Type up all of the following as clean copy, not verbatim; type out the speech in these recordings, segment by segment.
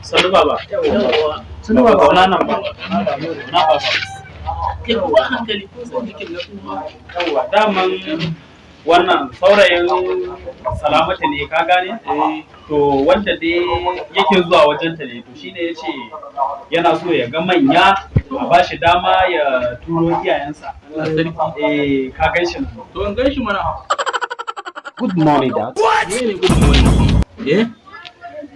Sanu baba. Yawwa. Sanu baba. Zauna nan baba. Na baba. Yawwa hankali ko san dikin na kuma. Yawwa daman wannan saurayin Salamatu ne ka gane? To wanda dai yake zuwa wajen ta ne to shine yace yana so ya ga manya a bashi dama ya turo iyayensa. Ka ganshi nan. To an ganshi mana. Good morning, Dad. Ne good morning.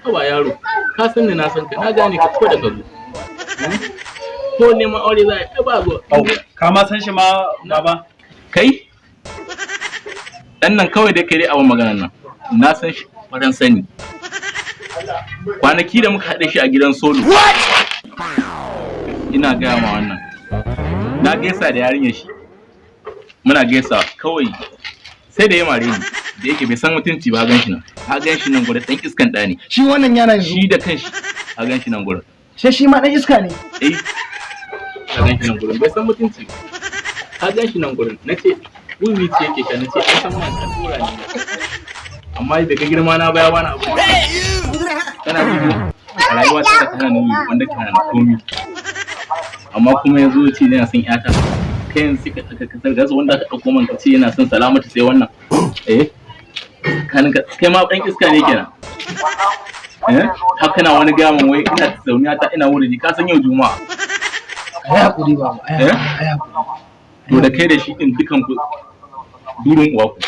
Haba yaro, ka san ni na san ka, na gane ka ko da ka zo. Ko neman aure za a ba zo. Ka ma san shi ma baba? Kai? Dan nan kawai da kai dai abin maganar nan. Na san shi, faran sani. Kwanaki da muka haɗe shi a gidan solo. Ina gaya ma wannan. Na gaisa da yarinyar shi. Muna gaisa kawai sai da ya mare ni. Da yake bai san mutunci ba gan shi nan. A gan shi nan gurin dan iskan ɗa ne. Shi wannan yana yanzu. Shi da kanshi a gan shi nan gurin. Sai shi ma dan iska ne. A gan shi nan gurin bai san mutunci. A gan shi nan gurin nace wiwi ce yake ka nace an san man kan tura ne. Amma daga girma na baya bana abu. Kana ji a rayuwa ta kana nuni wanda kana na komi. Amma kuma yazo ya ce yana son yata. Kai yanzu sai ka gasa wanda ka dauko man ka ce yana son Salamatu sai wannan. Kai ma ɗan iska ne kenan. Haka na wani gaman wai ina zauniya ta ina wuri ka san yau juma'a. Ai hakuri baba, ai hakuri. To da kai da shi din dukan ku durin uwa ku.